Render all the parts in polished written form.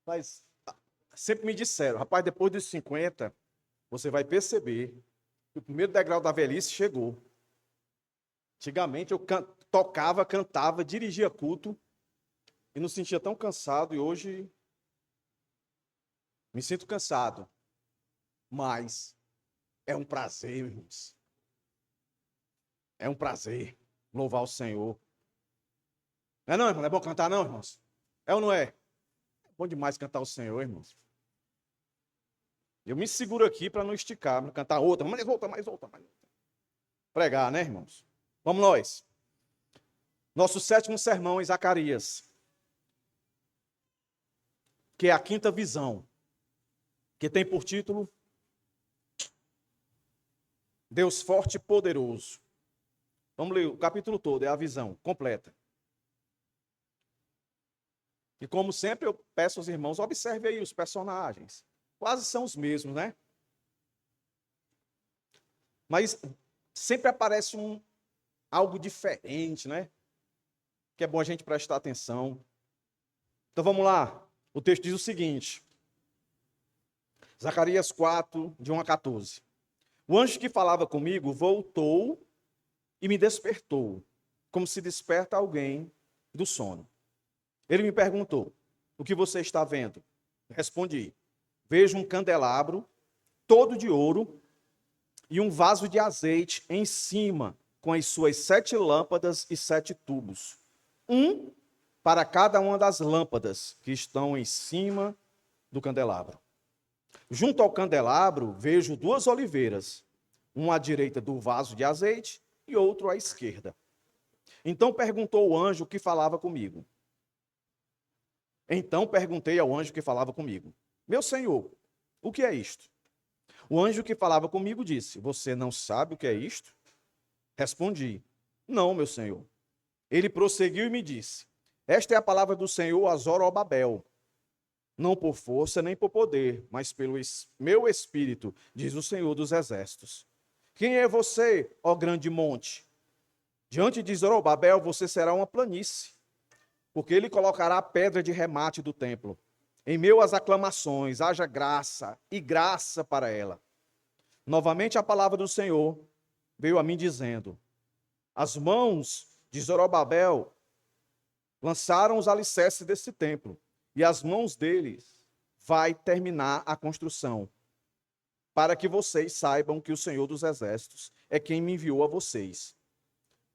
Mas sempre me disseram, rapaz, depois dos 50, você vai perceber que o primeiro degrau da velhice chegou. Antigamente eu tocava, cantava, dirigia culto e não sentia tão cansado, e hoje me sinto cansado. Mas é um prazer, irmãos. É um prazer louvar o Senhor. Não é não, irmão? Não é bom cantar não, irmãos? É ou não é? É bom demais cantar o Senhor, irmãos. Eu me seguro aqui para não esticar, para cantar outra, mais outra, mais outra, mais outra. Pregar, né, irmãos? Vamos nós. Nosso sétimo sermão em Zacarias, que é a quinta visão, que tem por título Deus forte e poderoso. Vamos ler o capítulo todo, é a visão completa. E como sempre, eu peço aos irmãos, observe aí os personagens. Quase são os mesmos, né? Mas sempre aparece algo diferente, né? Que é bom a gente prestar atenção. Então vamos lá. O texto diz o seguinte. Zacarias 4, de 1 a 14. O anjo que falava comigo voltou e me despertou, como se desperta alguém do sono. Ele me perguntou, o que você está vendo? Respondi, vejo um candelabro todo de ouro e um vaso de azeite em cima, com as suas 7 lâmpadas e 7 tubos. Um para cada uma das lâmpadas que estão em cima do candelabro. Junto ao candelabro, vejo 2 oliveiras, uma à direita do vaso de azeite e outro à esquerda. Então perguntou o anjo que falava comigo. Então perguntei ao anjo que falava comigo, meu senhor, o que é isto? O anjo que falava comigo disse, você não sabe o que é isto? Respondi, não, meu senhor. Ele prosseguiu e me disse, esta é a palavra do Senhor a Zorobabel, não por força nem por poder, mas pelo meu espírito, diz o Senhor dos exércitos. Quem é você, ó grande monte? Diante de Zorobabel você será uma planície, porque ele colocará a pedra de remate do templo. Em meio às aclamações, haja graça e graça para ela. Novamente a palavra do Senhor veio a mim dizendo, as mãos de Zorobabel lançaram os alicerces desse templo, e as mãos deles vai terminar a construção, para que vocês saibam que o Senhor dos exércitos é quem me enviou a vocês.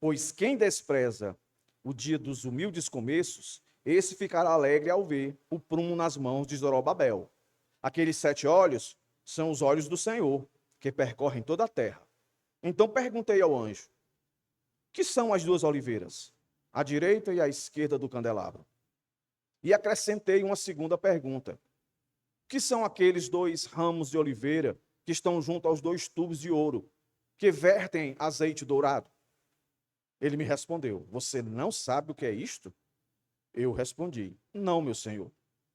Pois quem despreza o dia dos humildes começos, esse ficará alegre ao ver o prumo nas mãos de Zorobabel. Aqueles 7 olhos são os olhos do Senhor, que percorrem toda a terra. Então perguntei ao anjo, que são as 2 oliveiras? À direita e à esquerda do candelabro. E acrescentei uma segunda pergunta. Que são aqueles 2 ramos de oliveira que estão junto aos 2 tubos de ouro, que vertem azeite dourado? Ele me respondeu, você não sabe o que é isto? Eu respondi, não, meu senhor.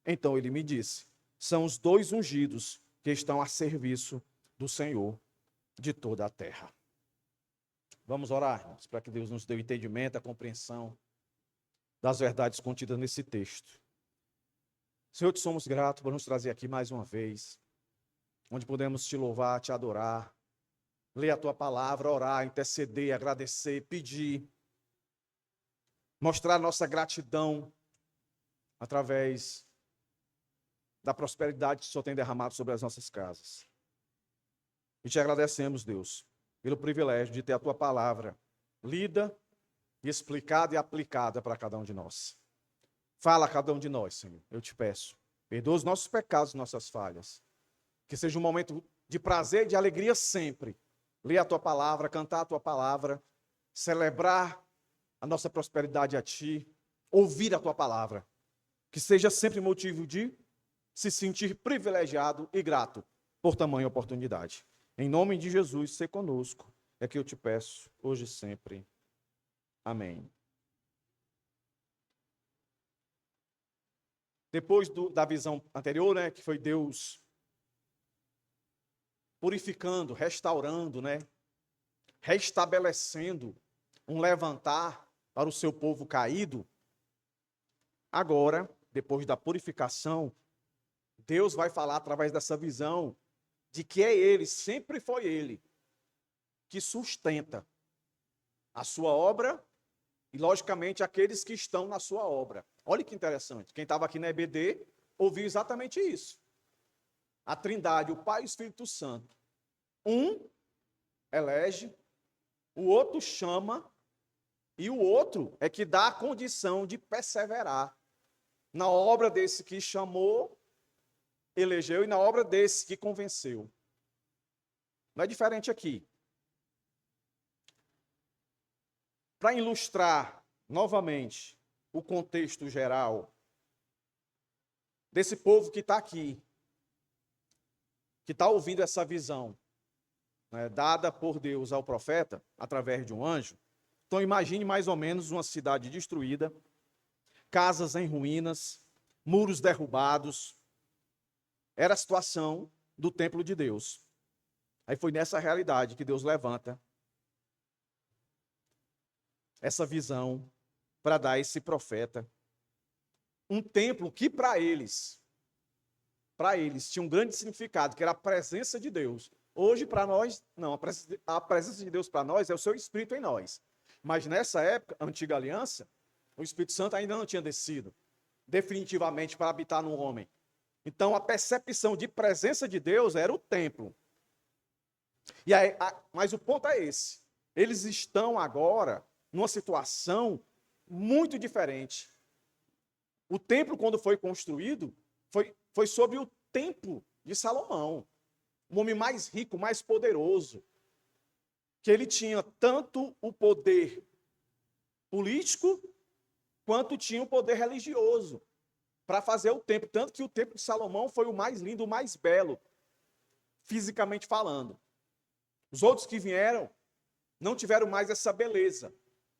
Então ele me disse, são os 2 ungidos que estão a serviço do Senhor de toda a terra. Vamos orar, irmãos, para que Deus nos dê o entendimento, a compreensão das verdades contidas nesse texto. Senhor, te somos gratos por nos trazer aqui mais uma vez, onde podemos te louvar, te adorar, ler a tua palavra, orar, interceder, agradecer, pedir, mostrar nossa gratidão através da prosperidade que o Senhor tem derramado sobre as nossas casas. E te agradecemos, Deus, pelo privilégio de ter a tua palavra lida, explicada e aplicada para cada um de nós. Fala a cada um de nós, Senhor, eu te peço. Perdoa os nossos pecados, nossas falhas. Que seja um momento de prazer e de alegria sempre. Ler a tua palavra, cantar a tua palavra, celebrar a nossa prosperidade a ti, ouvir a tua palavra. Que seja sempre motivo de se sentir privilegiado e grato por tamanha oportunidade. Em nome de Jesus, ser conosco. É que eu te peço, hoje e sempre. Amém. Depois da visão anterior, né, que foi Deus purificando, restaurando, né, restabelecendo um levantar para o seu povo caído. Agora, depois da purificação, Deus vai falar através dessa visão de que é Ele, sempre foi Ele, que sustenta a sua obra e, logicamente, aqueles que estão na sua obra. Olha que interessante. Quem estava aqui na EBD ouviu exatamente isso. A Trindade, o Pai e o Espírito Santo. Um elege, o outro chama, e o outro é que dá a condição de perseverar na obra desse que chamou, elegeu, e na obra desse que convenceu. Não é diferente aqui. Para ilustrar novamente o contexto geral desse povo que está aqui, que está ouvindo essa visão, né, dada por Deus ao profeta, através de um anjo. Então imagine mais ou menos uma cidade destruída, casas em ruínas, muros derrubados. Era a situação do templo de Deus. Aí foi nessa realidade que Deus levanta essa visão para dar a esse profeta um templo que para eles tinha um grande significado, que era a presença de Deus. Hoje para nós, não, a presença de Deus para nós é o seu Espírito em nós. Mas nessa época, a antiga aliança, o Espírito Santo ainda não tinha descido definitivamente para habitar no homem. Então a percepção de presença de Deus era o templo. E aí, mas o ponto é esse. Eles estão agora numa situação muito diferente. O templo, quando foi construído, foi sobre o templo de Salomão, o homem mais rico, mais poderoso, que ele tinha tanto o poder político, quanto tinha o poder religioso, para fazer o templo. Tanto que o templo de Salomão foi o mais lindo, o mais belo, fisicamente falando. Os outros que vieram não tiveram mais essa beleza.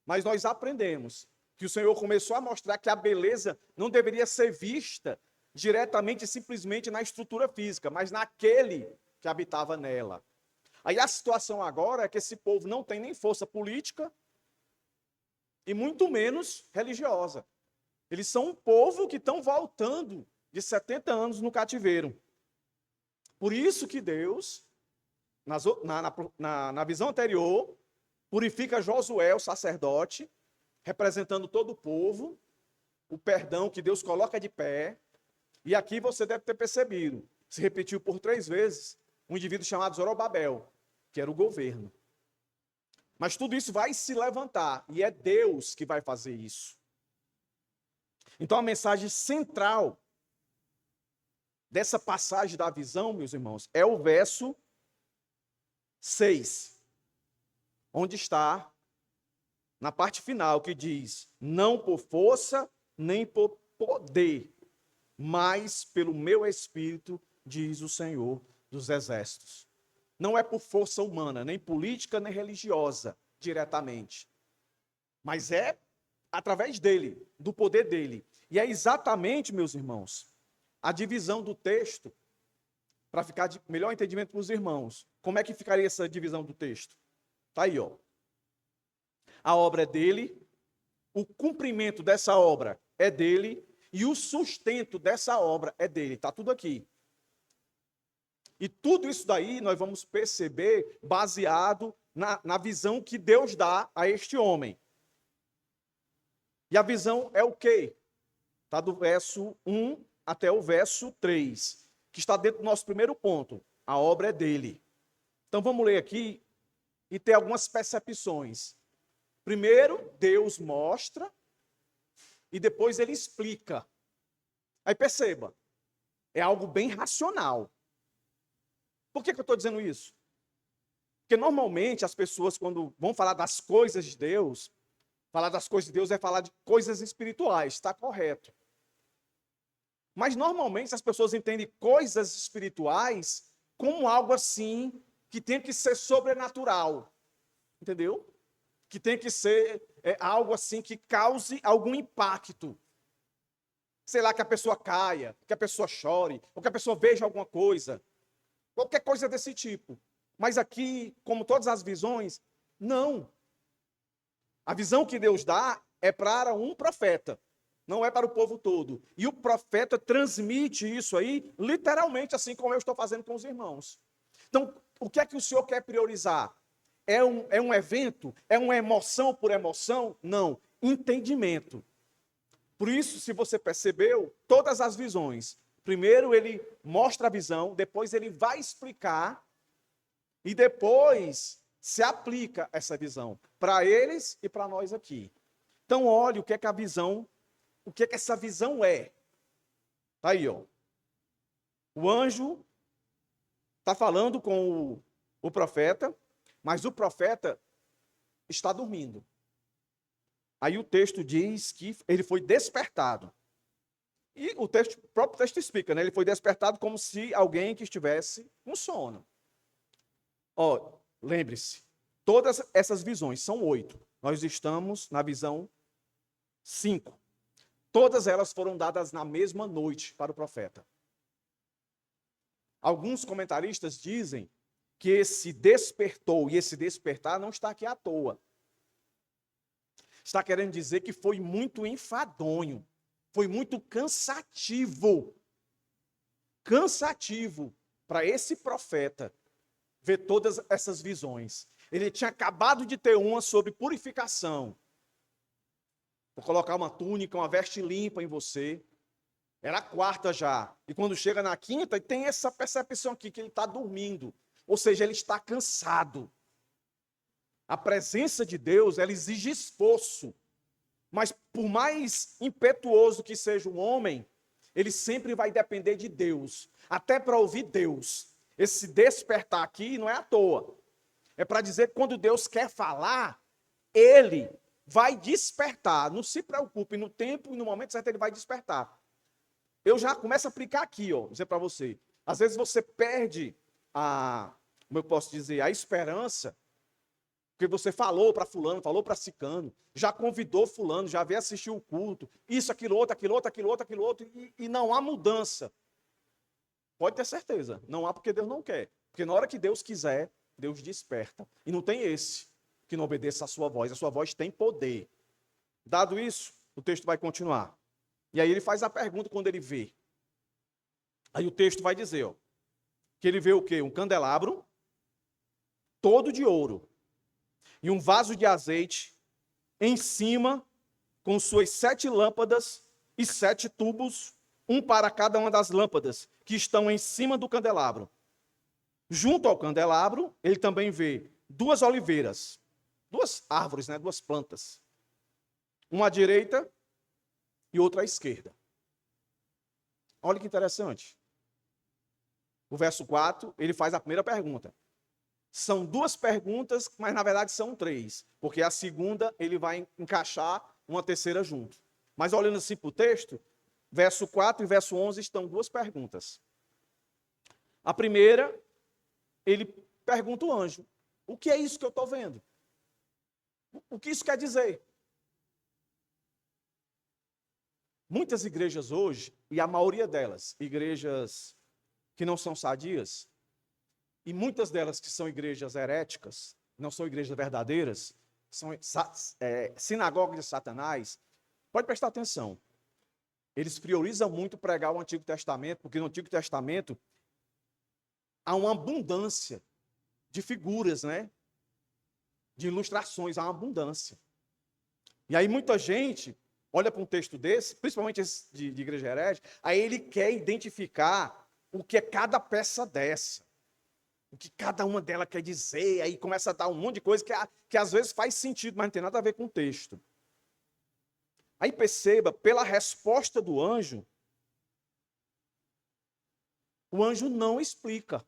Mas nós aprendemos que o Senhor começou a mostrar que a beleza não deveria ser vista diretamente e simplesmente na estrutura física, mas naquele que habitava nela. Aí a situação agora é que esse povo não tem nem força política e muito menos religiosa. Eles são um povo que estão voltando de 70 anos no cativeiro. Por isso que Deus, na visão anterior, purifica Josué, o sacerdote, representando todo o povo, o perdão que Deus coloca de pé. E aqui você deve ter percebido, se repetiu por 3 vezes, um indivíduo chamado Zorobabel, que era o governo. Mas tudo isso vai se levantar, e é Deus que vai fazer isso. Então a mensagem central dessa passagem da visão, meus irmãos, é o verso 6, onde está, na parte final, que diz: não por força, nem por poder, mas pelo meu Espírito, diz o Senhor dos Exércitos. Não é por força humana, nem política, nem religiosa, diretamente. Mas é através dele, do poder dele. E é exatamente, meus irmãos, a divisão do texto, para ficar de melhor entendimento para os irmãos. Como é que ficaria essa divisão do texto? Está aí, ó. A obra é dele, o cumprimento dessa obra é dele, e o sustento dessa obra é dele. Está tudo aqui. E tudo isso daí nós vamos perceber baseado na visão que Deus dá a este homem. E a visão é o quê? Está do verso 1 até o verso 3, que está dentro do nosso primeiro ponto. A obra é dele. Então vamos ler aqui e ter algumas percepções. Primeiro, Deus mostra e depois ele explica. Aí perceba, é algo bem racional. Por que eu estou dizendo isso? Porque normalmente as pessoas, quando vão falar das coisas de Deus, falar das coisas de Deus é falar de coisas espirituais, está correto. Mas normalmente as pessoas entendem coisas espirituais como algo assim que tem que ser sobrenatural. Entendeu? Que tem que ser algo assim que cause algum impacto. Sei lá, que a pessoa caia, que a pessoa chore, ou que a pessoa veja alguma coisa. Qualquer coisa desse tipo. Mas aqui, como todas as visões, não. A visão que Deus dá é para um profeta. não é para o povo todo. E o profeta transmite isso aí, literalmente, assim como eu estou fazendo com os irmãos. Então, o que é que o Senhor quer priorizar? É um evento? É uma emoção por emoção? Não. Entendimento. Por isso, se você percebeu, todas as visões. Primeiro ele mostra a visão, depois ele vai explicar e depois se aplica essa visão para eles e para nós aqui. Então, olhe o que é que a visão, o que é que essa visão é. Tá aí, ó. O anjo está falando com o profeta, mas o profeta está dormindo. Aí o texto diz que ele foi despertado. E o próprio texto explica, né? Ele foi despertado como se alguém que estivesse com sono. Ó, lembre-se, todas essas visões são 8. Nós estamos na visão 5. Todas elas foram dadas na mesma noite para o profeta. Alguns comentaristas dizem que esse despertou e esse despertar não está aqui à toa. Está querendo dizer que foi muito enfadonho, foi muito cansativo. Cansativo para esse profeta ver todas essas visões. Ele tinha acabado de ter uma sobre purificação. Vou colocar uma túnica, uma veste limpa em você. Era a quarta já. E quando chega na quinta, tem essa percepção aqui que ele está dormindo. Ou seja, ele está cansado. A presença de Deus, ela exige esforço. Mas por mais impetuoso que seja um homem, ele sempre vai depender de Deus. Até para ouvir Deus. Esse despertar aqui não é à toa. É para dizer que quando Deus quer falar, ele vai despertar. Não se preocupe, no tempo e no momento certo ele vai despertar. Eu já começo a aplicar aqui, ó, dizer para você. Às vezes você perde como eu posso dizer, a esperança, porque você falou para fulano, falou para cicano, já convidou fulano, já veio assistir o culto, isso, aquilo outro, e não há mudança. Pode ter certeza, não há porque Deus não quer. Porque na hora que Deus quiser, Deus desperta. E não tem esse que não obedeça à sua voz. A sua voz tem poder. Dado isso, o texto vai continuar. E aí ele faz a pergunta quando ele vê. Aí o texto vai dizer, ó, que ele vê o quê? Um candelabro todo de ouro e um vaso de azeite em cima com suas 7 lâmpadas e 7 tubos, um para cada uma das lâmpadas que estão em cima do candelabro. Junto ao candelabro, ele também vê 2 oliveiras, 2 árvores, né, 2 plantas. Uma à direita e outra à esquerda. Olha que interessante. O verso 4, ele faz a primeira pergunta. São 2 perguntas, mas na verdade são 3, porque a segunda ele vai encaixar uma terceira junto. Mas olhando assim para o texto, verso 4 e verso 11 estão 2 perguntas. A primeira, ele pergunta o anjo, o que é isso que eu estou vendo? O que isso quer dizer? Muitas igrejas hoje, e a maioria delas, igrejas que não são sadias, e muitas delas que são igrejas heréticas, não são igrejas verdadeiras, são sinagogas de Satanás, pode prestar atenção. Eles priorizam muito pregar o Antigo Testamento, porque no Antigo Testamento há uma abundância de figuras, né? De ilustrações, há uma abundância. E aí muita gente olha para um texto desse, principalmente esse de igreja herética, aí ele quer identificar o que é cada peça dessa. O que cada uma delas quer dizer, aí começa a dar um monte de coisa que às vezes faz sentido, mas não tem nada a ver com o texto. Aí perceba, pela resposta do anjo, o anjo não explica.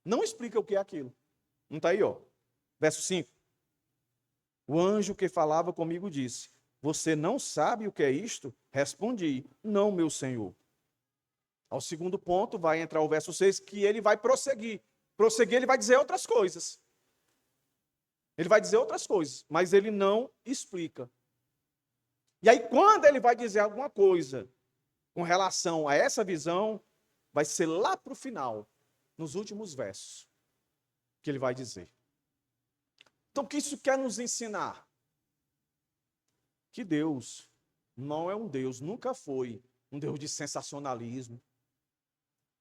Não explica o que é aquilo. Não está aí, ó. Verso 5. O anjo que falava comigo disse, você não sabe o que é isto? Respondi, não, meu senhor. Ao segundo ponto, vai entrar o verso 6, que ele vai prosseguir. Prosseguir, ele vai dizer outras coisas. Ele vai dizer outras coisas, mas ele não explica. E aí, quando ele vai dizer alguma coisa com relação a essa visão, vai ser lá para o final, nos últimos versos, que ele vai dizer. Então, o que isso quer nos ensinar? Que Deus não é um Deus, nunca foi um Deus de sensacionalismo,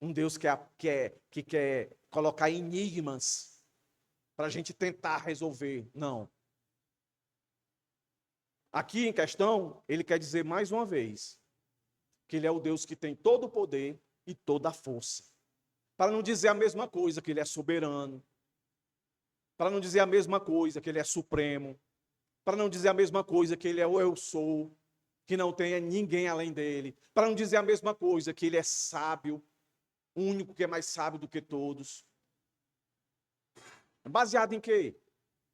um Deus que quer colocar enigmas para a gente tentar resolver. Não. Aqui em questão, ele quer dizer mais uma vez que ele é o Deus que tem todo o poder e toda a força. Para não dizer a mesma coisa, que ele é soberano. Para não dizer a mesma coisa, que ele é supremo. Para não dizer a mesma coisa, que ele é o eu sou, que não tem ninguém além dele. Para não dizer a mesma coisa, que ele é sábio, o único que é mais sábio do que todos. Baseado em quê?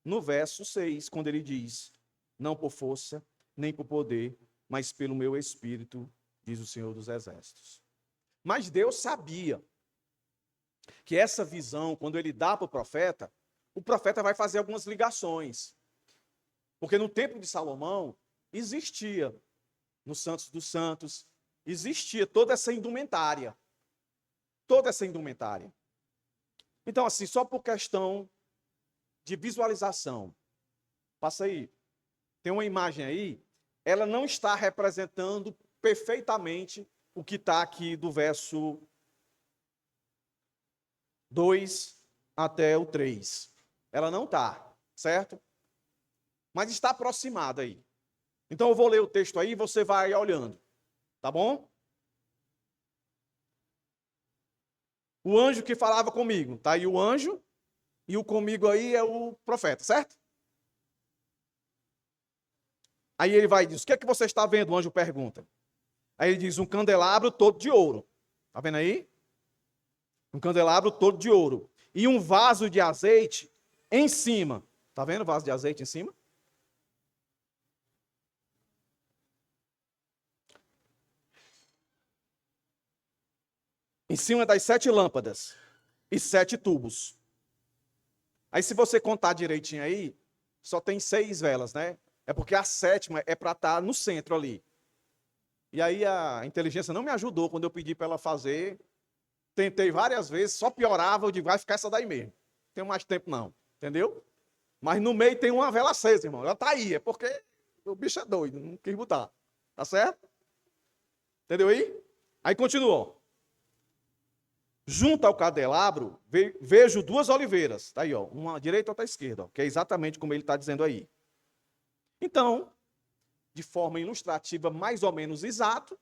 No verso 6, quando ele diz: não por força, nem por poder, mas pelo meu espírito, diz o Senhor dos Exércitos. Mas Deus sabia que essa visão, quando ele dá para o profeta vai fazer algumas ligações. Porque no templo de Salomão, existia, no Santos dos Santos, existia toda essa indumentária. Toda essa indumentária. Então, assim, só por questão de visualização. Passa aí. Tem uma imagem aí, ela não está representando perfeitamente o que está aqui do verso 2 até o 3. Ela não está, certo? Mas está aproximada aí. Então eu vou ler o texto aí e você vai olhando, tá bom? O anjo que falava comigo, tá aí o anjo, e o comigo aí é o profeta, certo? Aí ele vai e diz: o que é que você está vendo? O anjo pergunta. Aí ele diz: um candelabro todo de ouro. Tá vendo aí? Um candelabro todo de ouro. E um vaso de azeite em cima. Tá vendo o vaso de azeite em cima? Em cima das 7 lâmpadas e 7 tubos. Aí se você contar direitinho aí, só tem 6 velas, né? É porque a 7ª é para estar no centro ali. E aí a inteligência não me ajudou quando eu pedi para ela fazer. Tentei várias vezes, só piorava, eu digo, vai ficar essa daí mesmo. Não tenho mais tempo não, entendeu? Mas no meio tem uma vela acesa, irmão. Ela tá aí, é porque o bicho é doido, não quis botar. Tá certo? Entendeu aí? Aí continuou. Junto ao candelabro, vejo 2 oliveiras. Tá aí, ó. Uma à direita e outra à esquerda, ó, que é exatamente como ele está dizendo aí. Então, de forma ilustrativa, mais ou menos exato,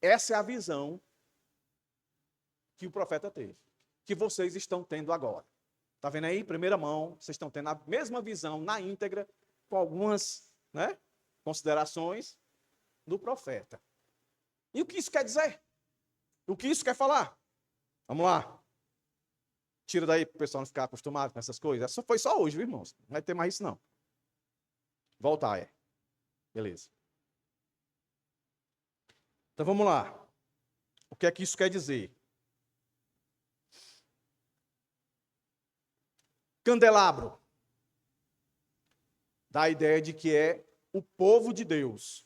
essa é a visão que o profeta teve, que vocês estão tendo agora. Tá vendo aí? Primeira mão, vocês estão tendo a mesma visão na íntegra, com algumas, né, considerações do profeta. E o que isso quer dizer? O que isso quer falar? Vamos lá. Tira daí para o pessoal não ficar acostumado com essas coisas. Essa foi só hoje, viu, irmãos? Não vai ter mais isso, não. Voltar, é. Beleza. Então vamos lá. O que é que isso quer dizer? Candelabro dá a ideia de que é o povo de Deus.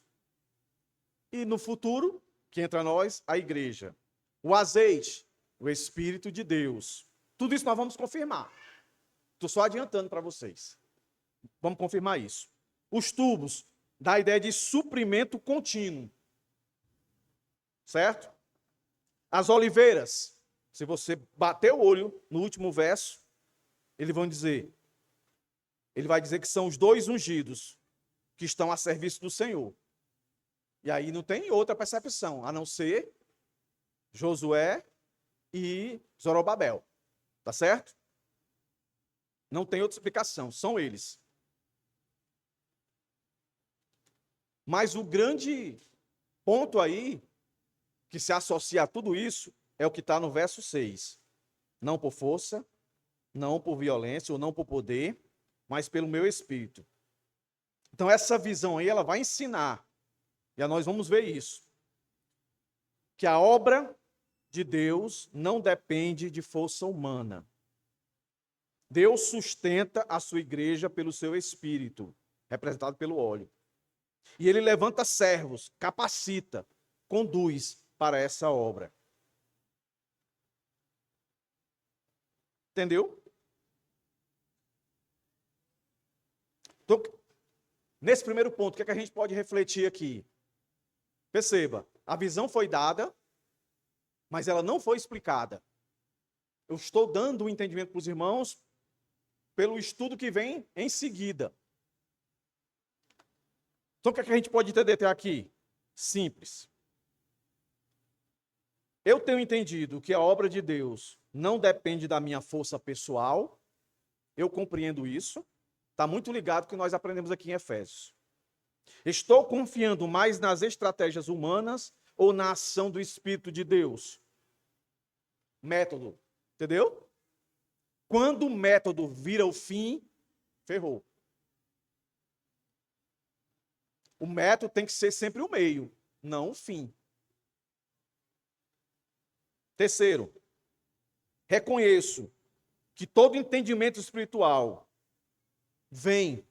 E no futuro, que entra nós, a igreja. O azeite, o Espírito de Deus. Tudo isso nós vamos confirmar. Estou só adiantando para vocês. Vamos confirmar isso. Os tubos dá a ideia de suprimento contínuo. Certo? As oliveiras, se você bater o olho no último verso, ele vai dizer que são os 2 ungidos que estão a serviço do Senhor. E aí não tem outra percepção, a não ser Josué e Zorobabel. Tá certo? Não tem outra explicação, são eles. Mas o grande ponto aí, que se associa a tudo isso, é o que está no verso 6. Não por força, não por violência ou não por poder, mas pelo meu espírito. Então essa visão aí, ela vai ensinar, e nós vamos ver isso, que a obra de Deus não depende de força humana. Deus sustenta a sua igreja pelo seu espírito, representado pelo óleo. E ele levanta servos, capacita, conduz para essa obra. Entendeu? Então, nesse primeiro ponto, o que é que a gente pode refletir aqui? Perceba, a visão foi dada, mas ela não foi explicada. Eu estou dando o entendimento para os irmãos pelo estudo que vem em seguida. Então, o que é que a gente pode entender até aqui? Simples. Eu tenho entendido que a obra de Deus não depende da minha força pessoal. Eu compreendo isso. Está muito ligado com o que nós aprendemos aqui em Efésios. Estou confiando mais nas estratégias humanas ou na ação do Espírito de Deus? Método. Entendeu? Quando o método vira o fim, ferrou. O método tem que ser sempre o meio, não o fim. Terceiro, reconheço que todo entendimento espiritual vem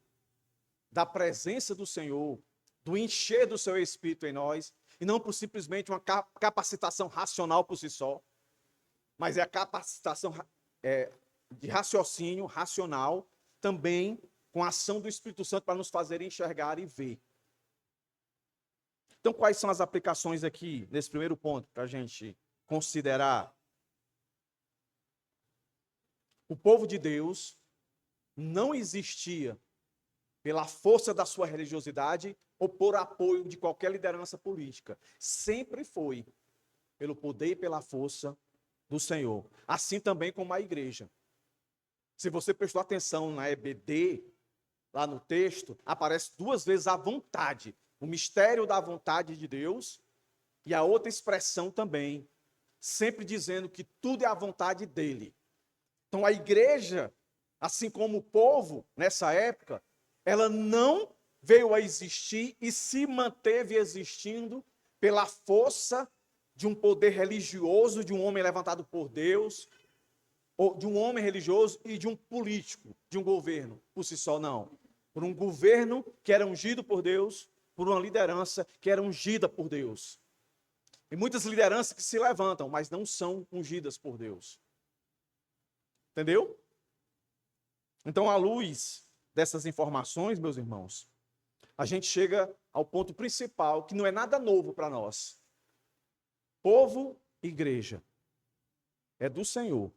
da presença do Senhor, do encher do seu Espírito em nós, e não por simplesmente uma capacitação racional por si só, mas é a capacitação de raciocínio racional, também com a ação do Espírito Santo para nos fazer enxergar e ver. Então, quais são as aplicações aqui, nesse primeiro ponto, para a gente considerar? O povo de Deus não existia pela força da sua religiosidade ou por apoio de qualquer liderança política. Sempre foi pelo poder e pela força do Senhor. Assim também como a igreja. Se você prestou atenção na EBD, lá no texto, aparece 2 vezes a vontade, o mistério da vontade de Deus, e a outra expressão também, sempre dizendo que tudo é a vontade dele. Então a igreja, assim como o povo nessa época, ela não veio a existir e se manteve existindo pela força de um poder religioso, de um homem levantado por Deus, ou de um homem religioso e de um político, de um governo, por si só não. Por um governo que era ungido por Deus, por uma liderança que era ungida por Deus. E muitas lideranças que se levantam, mas não são ungidas por Deus. Entendeu? Então, à luz dessas informações, meus irmãos, a gente chega ao ponto principal, que não é nada novo para nós. Povo, igreja, é do Senhor.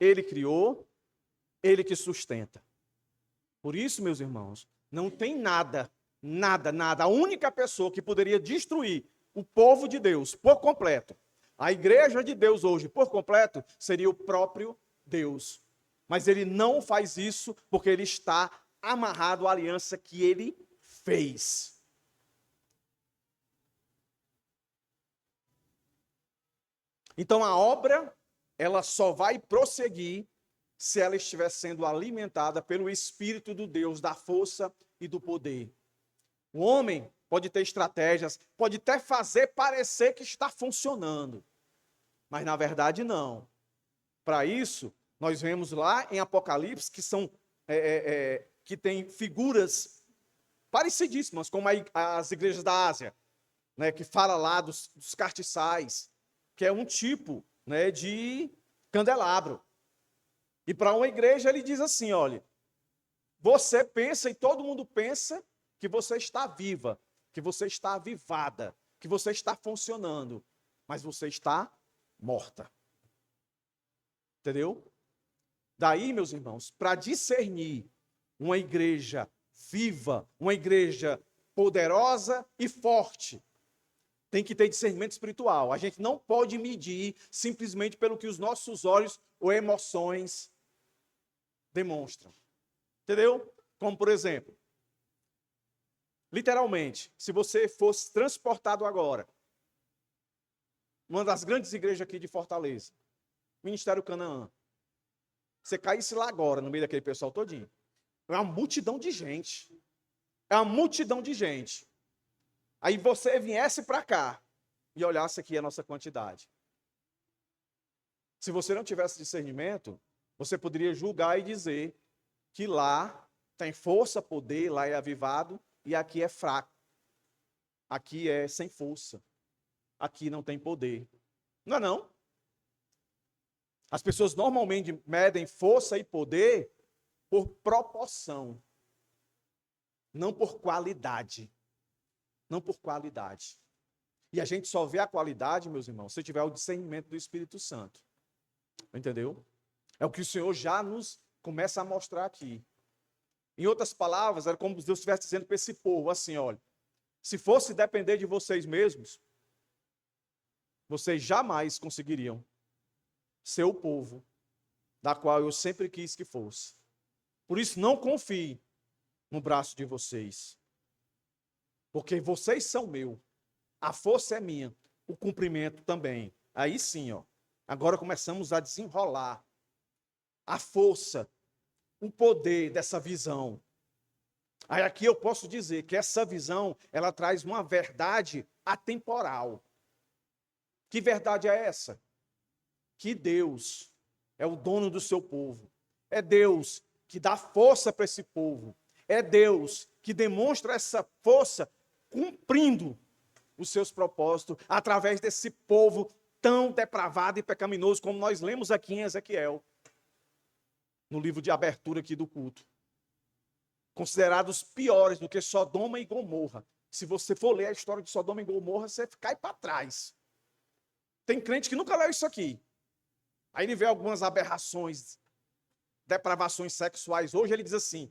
Ele criou, ele que sustenta. Por isso, meus irmãos, não tem nada. A única pessoa que poderia destruir o povo de Deus por completo, a igreja de Deus hoje por completo, seria o próprio Deus. Mas ele não faz isso porque ele está amarrado à aliança que ele fez. Então a obra, ela só vai prosseguir se ela estiver sendo alimentada pelo Espírito do Deus, da força e do poder. O homem pode ter estratégias, pode até fazer parecer que está funcionando, mas na verdade não. Para isso, nós vemos lá em Apocalipse que são que tem figuras parecidíssimas, como as igrejas da Ásia, né, que fala lá dos castiçais, que é um tipo, né, de candelabro. E para uma igreja ele diz assim, olha, você pensa e todo mundo pensa que você está viva, que você está avivada, que você está funcionando, mas você está morta. Entendeu? Daí, meus irmãos, para discernir uma igreja viva, uma igreja poderosa e forte, tem que ter discernimento espiritual. A gente não pode medir simplesmente pelo que os nossos olhos ou emoções demonstram. Entendeu? Como, por exemplo, literalmente, se você fosse transportado agora, uma das grandes igrejas aqui de Fortaleza, Ministério Canaã, você caísse lá agora, no meio daquele pessoal todinho, é uma multidão de gente. É uma multidão de gente. Aí você viesse para cá e olhasse aqui a nossa quantidade. Se você não tivesse discernimento, você poderia julgar e dizer que lá tem força, poder, lá é avivado e aqui é fraco. Aqui é sem força. Aqui não tem poder. Não é não? As pessoas normalmente medem força e poder por proporção, não por qualidade. Não por qualidade. E a gente só vê a qualidade, meus irmãos, se tiver o discernimento do Espírito Santo. Entendeu? É o que o Senhor já nos começa a mostrar aqui. Em outras palavras, era como se Deus estivesse dizendo para esse povo, assim, olha, se fosse depender de vocês mesmos, vocês jamais conseguiriam ser o povo da qual eu sempre quis que fosse. Por isso, não confie no braço de vocês. Porque vocês são meu. A força é minha. O cumprimento também. Aí sim, ó. Agora começamos a desenrolar a força, o poder dessa visão. Aí aqui eu posso dizer que essa visão, ela traz uma verdade atemporal. Que verdade é essa? Que Deus é o dono do seu povo. É Deus que dá força para esse povo. É Deus que demonstra essa força cumprindo os seus propósitos através desse povo tão depravado e pecaminoso, como nós lemos aqui em Ezequiel, no livro de abertura aqui do culto. Considerados piores do que Sodoma e Gomorra. Se você for ler a história de Sodoma e Gomorra, você cai para trás. Tem crente que nunca leu isso aqui. Aí ele vê algumas aberrações, depravações sexuais. Hoje ele diz assim,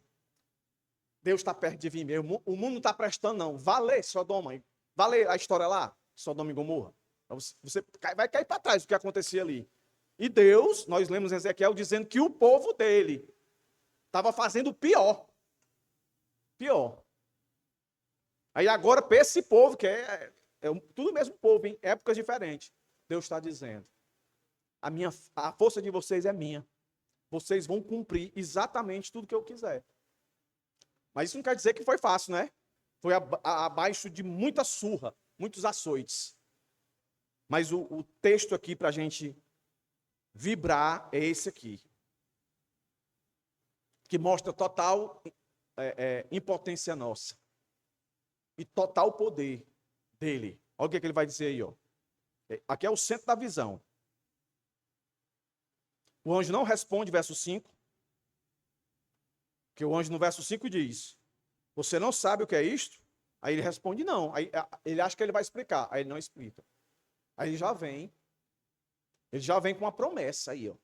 Deus está perto de vir mesmo. O mundo não está prestando, não. Vá ler Sodoma. Vá ler a história lá, Sodoma e Gomorra. Você vai cair para trás do que acontecia ali. E Deus, nós lemos em Ezequiel, dizendo que o povo dele estava fazendo pior. Pior. Aí agora, para esse povo, que é tudo o mesmo povo, em épocas diferentes, Deus está dizendo, a força de vocês é minha. Vocês vão cumprir exatamente tudo que eu quiser. Mas isso não quer dizer que foi fácil, né? Foi abaixo de muita surra, muitos açoites. Mas o texto aqui para a gente vibrar é esse aqui. Que mostra total impotência nossa. E total poder dele. Olha o que ele vai dizer aí, ó. Aqui é o centro da visão. O anjo não responde, verso 5. Porque o anjo no verso 5 diz, você não sabe o que é isto? Aí ele responde não. Aí ele acha que ele vai explicar. Aí ele não explica. Aí ele já vem com uma promessa aí, ó.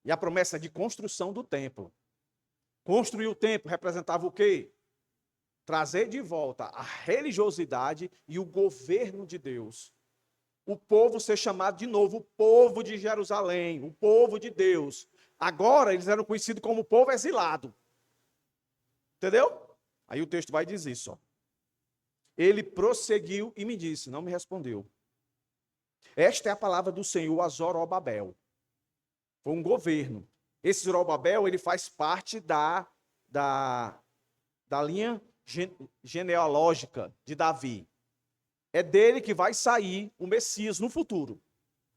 E a promessa de construção do templo. Construir o templo representava o quê? Trazer de volta a religiosidade e o governo de Deus. O povo ser chamado de novo o povo de Jerusalém, o povo de Deus. Agora eles eram conhecidos como povo exilado. Entendeu? Aí o texto vai dizer isso, ó. Ele prosseguiu e me disse, não me respondeu. Esta é a palavra do Senhor a Zorobabel. Foi um governo. Esse Zorobabel, ele faz parte da linha genealógica de Davi. É dele que vai sair o Messias no futuro.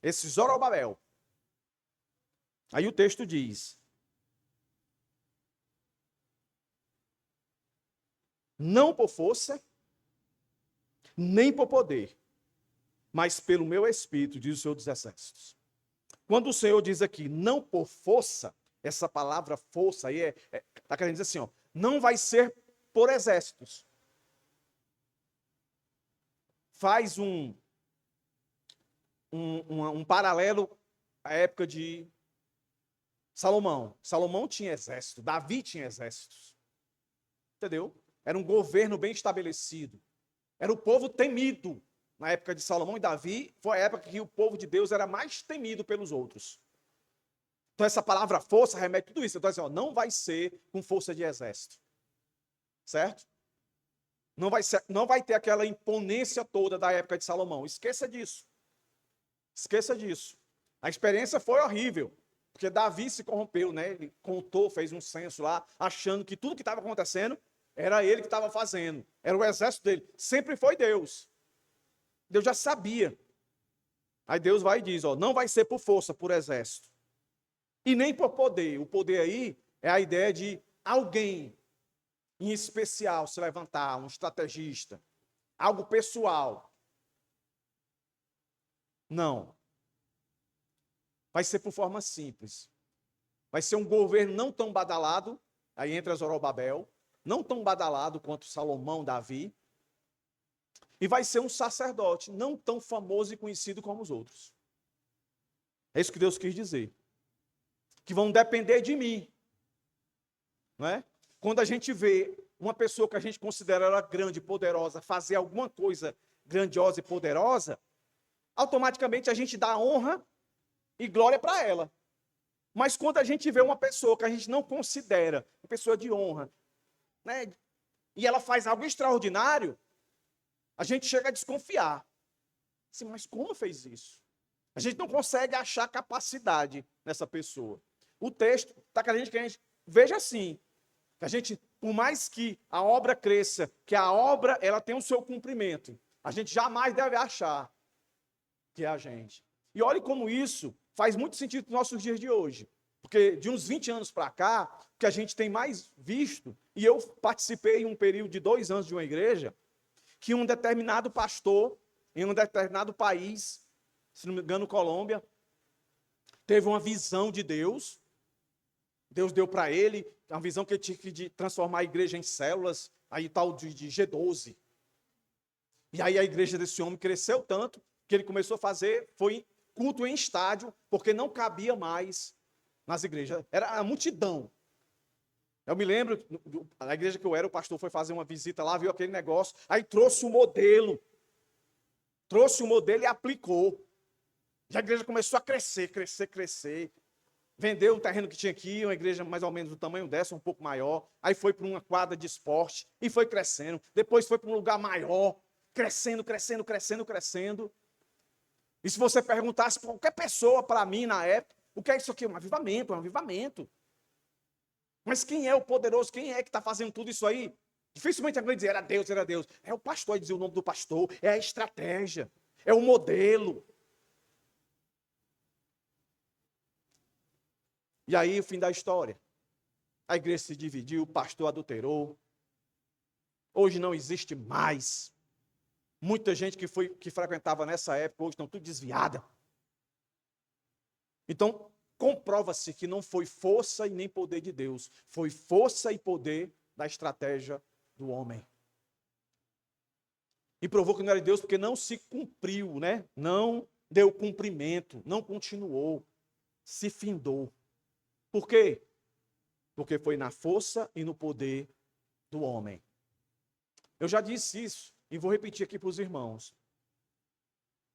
Esse Zorobabel. Aí o texto diz, não por força, nem por poder, mas pelo meu Espírito, diz o Senhor dos Exércitos. Quando o Senhor diz aqui, não por força, essa palavra força aí está querendo dizer assim, ó, não vai ser por exércitos. Faz um paralelo à época de Salomão. Salomão tinha exército, Davi tinha exércitos. Entendeu? Era um governo bem estabelecido. Era o povo temido. Na época de Salomão e Davi, foi a época que o povo de Deus era mais temido pelos outros. Então essa palavra força remete a tudo isso. Então assim, ó, não vai ser com força de exército. Certo? Não vai ter aquela imponência toda da época de Salomão. Esqueça disso. Esqueça disso. A experiência foi horrível. Porque Davi se corrompeu, né? Ele contou, fez um censo lá, achando que tudo que estava acontecendo era ele que estava fazendo. Era o exército dele. Sempre foi Deus. Deus já sabia. Aí Deus vai e diz, ó, não vai ser por força, por exército. E nem por poder. O poder aí é a ideia de alguém em especial se levantar, um estrategista, algo pessoal. Não. Vai ser por forma simples. Vai ser um governo não tão badalado, aí entra Zorobabel, não tão badalado quanto Salomão, Davi, e vai ser um sacerdote, não tão famoso e conhecido como os outros. É isso que Deus quis dizer. Que vão depender de mim. Não é? Quando a gente vê uma pessoa que a gente considera ela grande, poderosa, fazer alguma coisa grandiosa e poderosa, automaticamente a gente dá honra e glória para ela. Mas quando a gente vê uma pessoa que a gente não considera uma pessoa de honra, né, e ela faz algo extraordinário, a gente chega a desconfiar. Assim, mas como fez isso? A gente não consegue achar capacidade nessa pessoa. O texto está querendo que a gente veja assim, que a gente, por mais que a obra cresça, que a obra ela tem o seu cumprimento, a gente jamais deve achar que é a gente. E olhe como isso faz muito sentido nos nossos dias de hoje. Porque de uns 20 anos para cá, o que a gente tem mais visto, e eu participei em um período de 2 anos de uma igreja, que um determinado pastor, em um determinado país, se não me engano, Colômbia, teve uma visão de Deus. Deus deu para ele uma visão que ele tinha que transformar a igreja em células, aí tal de G12. E aí a igreja desse homem cresceu tanto que ele começou a fazer, foi culto em estádio, porque não cabia mais nas igrejas. Era a multidão. Eu me lembro, na igreja que eu era, o pastor foi fazer uma visita lá, viu aquele negócio, aí trouxe o modelo e aplicou. E a igreja começou a crescer. Vendeu um terreno que tinha aqui, uma igreja mais ou menos do tamanho dessa, um pouco maior. Aí foi para uma quadra de esporte e foi crescendo. Depois foi para um lugar maior, crescendo. E se você perguntasse para qualquer pessoa, para mim na época, o que é isso aqui? Um avivamento. Mas quem é o poderoso? Quem é que está fazendo tudo isso aí? Dificilmente alguém dizer, era Deus. É o pastor, aí dizia o nome do pastor, é a estratégia, é o modelo. E aí, o fim da história. A igreja se dividiu, o pastor adulterou. Hoje não existe mais. Muita gente que frequentava nessa época, hoje estão tudo desviada. Então, comprova-se que não foi força e nem poder de Deus. Foi força e poder da estratégia do homem. E provou que não era de Deus porque não se cumpriu, né? Não deu cumprimento, não continuou, se findou. Por quê? Porque foi na força e no poder do homem. Eu já disse isso e vou repetir aqui para os irmãos.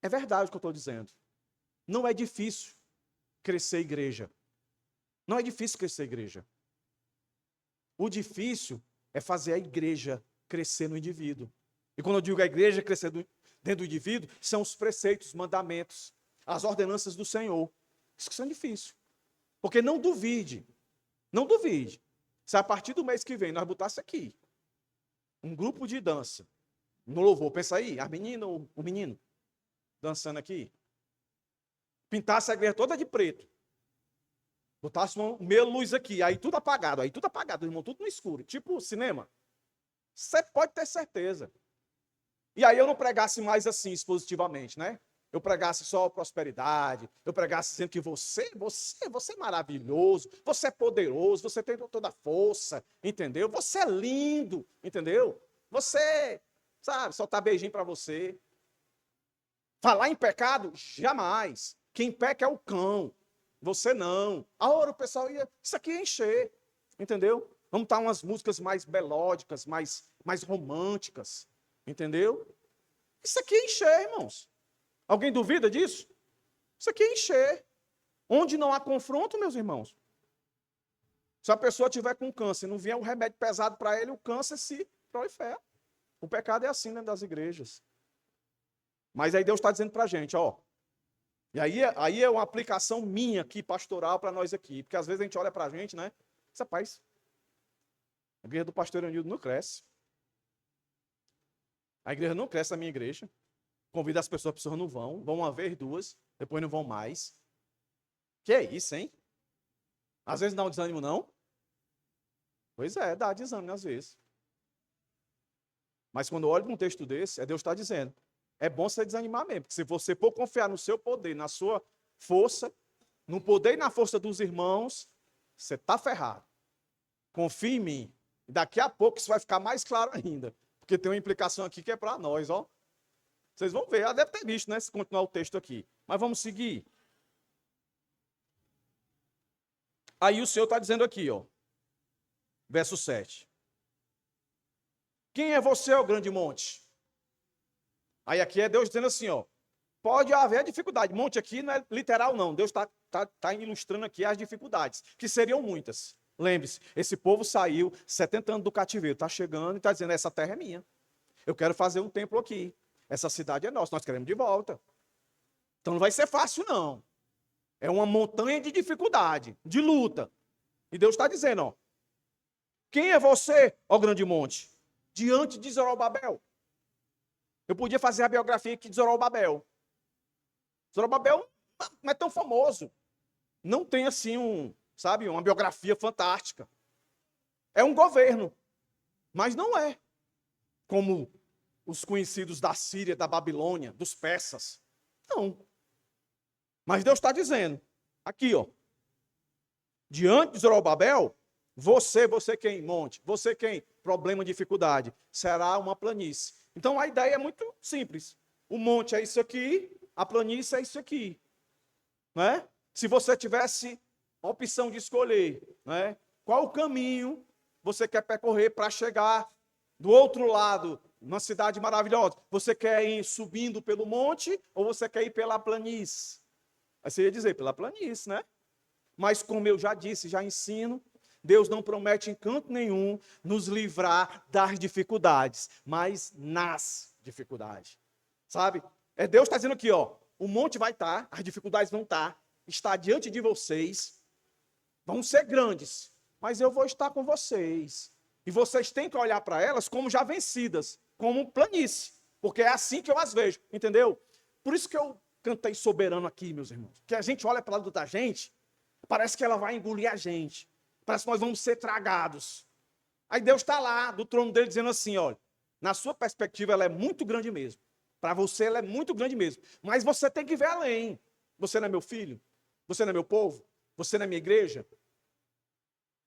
É verdade o que eu estou dizendo. Não é difícil crescer igreja. Não é difícil crescer igreja. O difícil é fazer a igreja crescer no indivíduo. E quando eu digo a igreja crescer dentro do indivíduo, são os preceitos, os mandamentos, as ordenanças do Senhor. Isso que são difíceis. Porque não duvide, se a partir do mês que vem nós botasse aqui um grupo de dança, no louvor, pensa aí, a menina ou o menino dançando aqui, pintasse a igreja toda de preto, botasse uma meia luz aqui, aí tudo apagado, irmão, tudo no escuro, tipo cinema, você pode ter certeza. E aí eu não pregasse mais assim, expositivamente, né? Eu pregasse só prosperidade, eu pregasse dizendo que você é maravilhoso, você é poderoso, você tem toda a força, entendeu? Você é lindo, entendeu? Você, sabe, soltar beijinho para você. Falar em pecado? Jamais. Quem peca é o cão, você não. A hora o pessoal ia, isso aqui ia encher, entendeu? Vamos estar umas músicas mais melódicas, mais românticas, entendeu? Isso aqui ia encher, irmãos. Alguém duvida disso? Isso aqui é encher. Onde não há confronto, meus irmãos. Se a pessoa tiver com câncer, não vier um remédio pesado para ele, o câncer se prolifera. O pecado é assim dentro das igrejas. Mas aí Deus está dizendo para a gente, ó. E aí é uma aplicação minha aqui, pastoral, para nós aqui. Porque às vezes a gente olha para a gente, né? Rapaz, a igreja do pastor Eunildo não cresce. A igreja não cresce na minha igreja. Convida as pessoas não vão uma vez, duas, depois não vão mais. Que é isso, hein? Às vezes não dá um desânimo, não? Pois é, dá desânimo às vezes. Mas quando eu olho para um texto desse, Deus está dizendo, é bom você desanimar mesmo, porque se você for confiar no seu poder, na sua força, no poder e na força dos irmãos, você está ferrado. Confie em mim. Daqui a pouco isso vai ficar mais claro ainda, porque tem uma implicação aqui que é para nós, ó. Vocês vão ver, ela deve ter visto, né? Se continuar o texto aqui. Mas vamos seguir. Aí o Senhor está dizendo aqui, ó. Verso 7. Quem é você, ó grande monte? Aí aqui é Deus dizendo assim, ó. Pode haver dificuldade. Monte aqui não é literal, não. Deus está ilustrando aqui as dificuldades, que seriam muitas. Lembre-se, esse povo saiu 70 anos do cativeiro, está chegando e está dizendo, essa terra é minha. Eu quero fazer um templo aqui. Essa cidade é nossa, nós queremos de volta. Então não vai ser fácil, não. É uma montanha de dificuldade, de luta. E Deus está dizendo, ó. Quem é você, ó grande monte? Diante de Zorobabel. Eu podia fazer a biografia aqui de Zorobabel. Zorobabel não é tão famoso. Não tem assim uma biografia fantástica. É um governo, mas não é como os conhecidos da Síria, da Babilônia, dos persas. Não. Mas Deus está dizendo, aqui, ó. Diante de Zorobabel, você quem? Monte. Você quem? Problema, dificuldade. Será uma planície. Então a ideia é muito simples. O monte é isso aqui, a planície é isso aqui. Não é? Se você tivesse a opção de escolher, não é? Qual o caminho você quer percorrer para chegar do outro lado, numa cidade maravilhosa? Você quer ir subindo pelo monte ou você quer ir pela planície? Aí você ia dizer, pela planície, né? Mas como eu já disse, já ensino, Deus não promete em canto nenhum nos livrar das dificuldades, mas nas dificuldades. Sabe? É Deus está dizendo aqui, ó, o monte vai estar, as dificuldades vão estar, está diante de vocês, vão ser grandes, mas eu vou estar com vocês. E vocês têm que olhar para elas como já vencidas, como planície, porque é assim que eu as vejo, entendeu? Por isso que eu cantei soberano aqui, meus irmãos. Que a gente olha para o lado da gente, parece que ela vai engolir a gente. Parece que nós vamos ser tragados. Aí Deus está lá, do trono dele, dizendo assim, olha, na sua perspectiva ela é muito grande mesmo. Para você ela é muito grande mesmo. Mas você tem que ver além. Você não é meu filho? Você não é meu povo? Você não é minha igreja?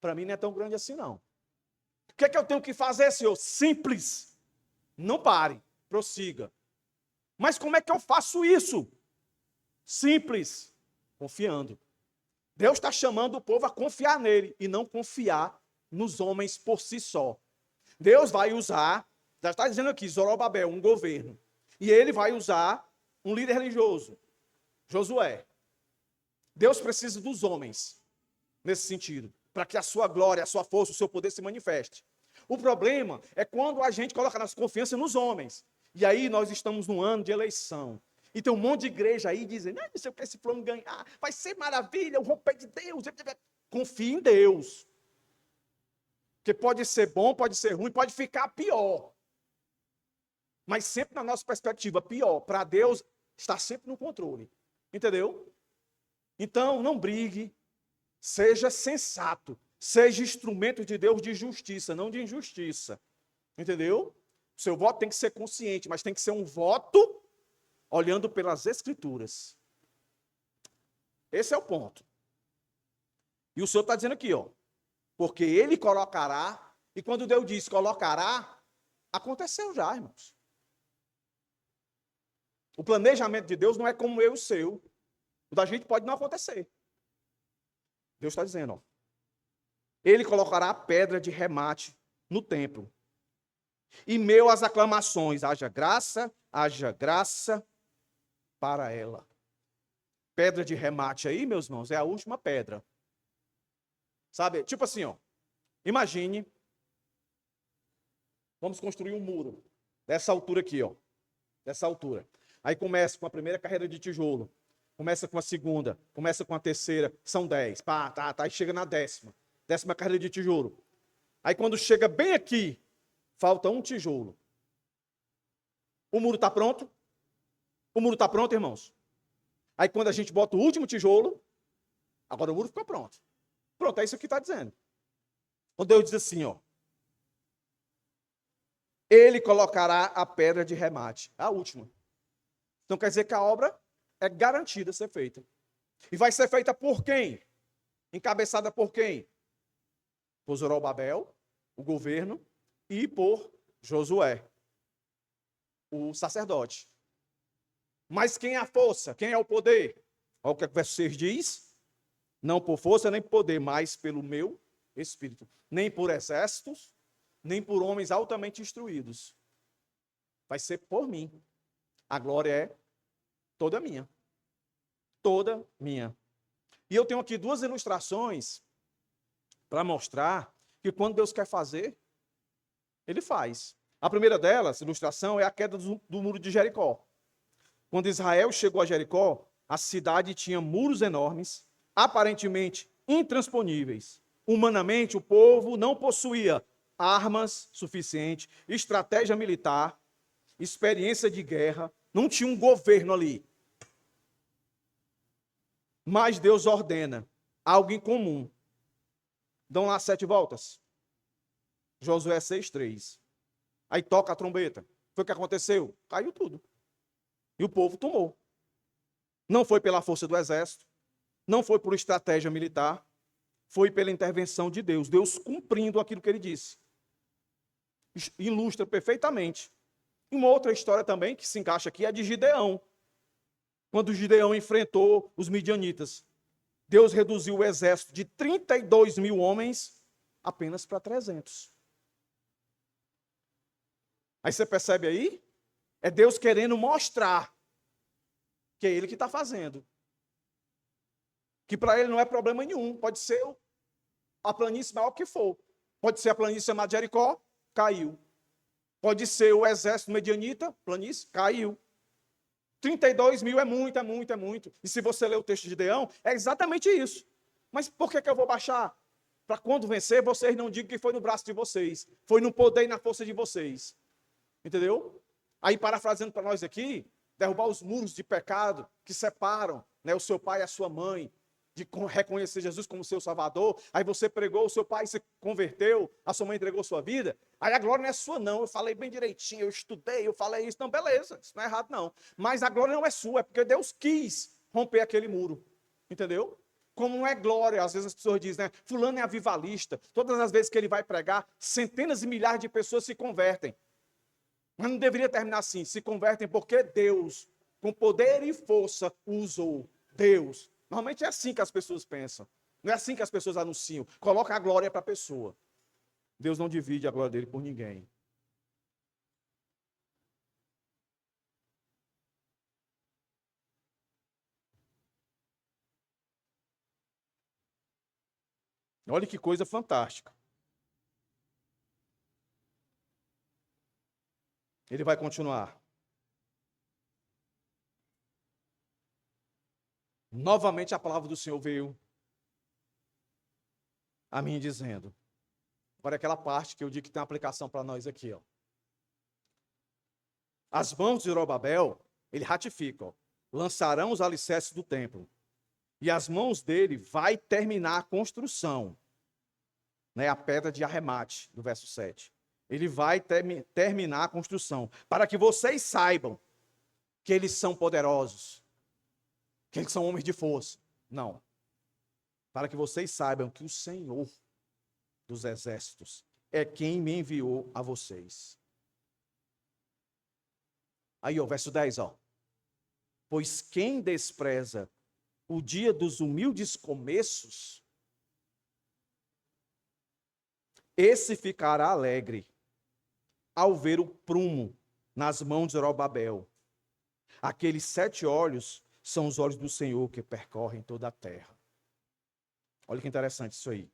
Para mim não é tão grande assim, não. O que é que eu tenho que fazer, Senhor? Simples. Não pare, prossiga. Mas como é que eu faço isso? Simples. Confiando. Deus está chamando o povo a confiar nele e não confiar nos homens por si só. Deus vai usar, já está dizendo aqui, Zorobabel, um governo. E ele vai usar um líder religioso, Josué. Deus precisa dos homens, nesse sentido, para que a sua glória, a sua força, o seu poder se manifeste. O problema é quando a gente coloca nossa confiança nos homens. E aí nós estamos num ano de eleição. E tem um monte de igreja aí dizendo, não sei o que esse plano ganhar, vai ser maravilha, o romper de Deus. Confie em Deus. Porque pode ser bom, pode ser ruim, pode ficar pior. Mas sempre na nossa perspectiva, pior. Para Deus, está sempre no controle. Entendeu? Então, não brigue, seja sensato, seja instrumento de Deus de justiça, não de injustiça. Entendeu? O seu voto tem que ser consciente, mas tem que ser um voto olhando pelas Escrituras. Esse é o ponto. E o Senhor está dizendo aqui, ó, porque Ele colocará, e quando Deus diz colocará, aconteceu já, irmãos. O planejamento de Deus não é como eu e o seu. O da gente pode não acontecer. Deus está dizendo, ó, Ele colocará a pedra de remate no templo. E meu as aclamações, haja graça para ela. Pedra de remate aí, meus irmãos, é a última pedra. Sabe? Tipo assim, ó. Imagine, vamos construir um muro dessa altura aqui, ó. Dessa altura. Aí começa com a primeira carreira de tijolo, começa com a segunda, começa com a terceira, são 10. Pá, tá, e chega na décima carreira de tijolo. Aí quando chega bem aqui, falta um tijolo. O muro está pronto? O muro está pronto, irmãos? Aí quando a gente bota o último tijolo, agora o muro ficou pronto. Pronto, é isso que está dizendo. Quando Deus diz assim, ó, Ele colocará a pedra de remate, a última. Então quer dizer que a obra é garantida ser feita. E vai ser feita por quem? Encabeçada por quem? Por Zorobabel, o governo, e por Josué, o sacerdote. Mas quem é a força? Quem é o poder? Olha o que o verso 6 diz. Não por força nem por poder, mas pelo meu espírito. Nem por exércitos, nem por homens altamente instruídos. Vai ser por mim. A glória é toda minha. Toda minha. E eu tenho aqui duas ilustrações para mostrar que quando Deus quer fazer, Ele faz. A primeira delas, ilustração, é a queda do muro de Jericó. Quando Israel chegou a Jericó, a cidade tinha muros enormes, aparentemente intransponíveis. Humanamente, o povo não possuía armas suficientes, estratégia militar, experiência de guerra, não tinha um governo ali. Mas Deus ordena algo em comum. Dão lá 7 voltas. Josué 6:3. Aí toca a trombeta. Foi o que aconteceu? Caiu tudo. E o povo tomou. Não foi pela força do exército, não foi por estratégia militar, foi pela intervenção de Deus. Deus cumprindo aquilo que ele disse. Ilustra perfeitamente. E uma outra história também que se encaixa aqui é de Gideão. Quando Gideão enfrentou os midianitas, Deus reduziu o exército de 32 mil homens apenas para 300. Aí você percebe aí? É Deus querendo mostrar que é Ele que está fazendo. Que para Ele não é problema nenhum. Pode ser a planície maior que for. Pode ser a planície chamada Jericó, caiu. Pode ser o exército medianita, planície, caiu. 32 mil é muito, é muito, é muito. E se você ler o texto de Gideão, é exatamente isso. Mas por que eu vou baixar? Para quando vencer, vocês não digam que foi no braço de vocês. Foi no poder e na força de vocês. Entendeu? Aí, parafraseando para nós aqui, derrubar os muros de pecado que separam, né, o seu pai e a sua mãe, de reconhecer Jesus como seu salvador. Aí você pregou, o seu pai se converteu, a sua mãe entregou sua vida. Aí a glória não é sua, não. Eu falei bem direitinho, eu estudei, eu falei isso. Não, beleza, isso não é errado, não. Mas a glória não é sua, é porque Deus quis romper aquele muro. Entendeu? Como não é glória, às vezes as pessoas dizem, né? Fulano é avivalista. Todas as vezes que ele vai pregar, centenas e milhares de pessoas se convertem. Mas não deveria terminar assim. Se convertem porque Deus, com poder e força, usou. Deus. Normalmente é assim que as pessoas pensam. Não é assim que as pessoas anunciam. Coloca a glória para a pessoa. Deus não divide a glória dele por ninguém. Olha que coisa fantástica. Ele vai continuar. Novamente a palavra do Senhor veio a mim dizendo. Agora aquela parte que eu digo que tem uma aplicação para nós aqui. Ó. As mãos de Zorobabel, ele ratifica. Ó, lançarão os alicerces do templo. E as mãos dele vai terminar a construção. Né, a pedra de arremate, do verso 7. Ele vai terminar a construção. Para que vocês saibam que eles são poderosos. Que eles são homens de força. Não. Para que vocês saibam que o Senhor dos exércitos é quem me enviou a vocês. Aí, ó, verso 10, ó. Pois quem despreza o dia dos humildes começos, esse ficará alegre ao ver o prumo nas mãos de Zorobabel. Aqueles 7 olhos são os olhos do Senhor que percorrem toda a terra. Olha que interessante isso aí.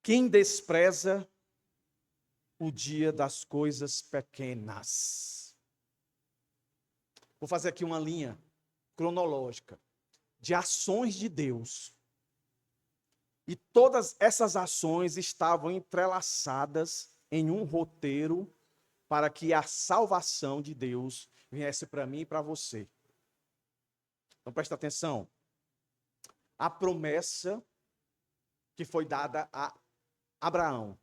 Quem despreza o dia das coisas pequenas. Vou fazer aqui uma linha cronológica de ações de Deus. E todas essas ações estavam entrelaçadas em um roteiro para que a salvação de Deus viesse para mim e para você. Então presta atenção. A promessa que foi dada a Abraão.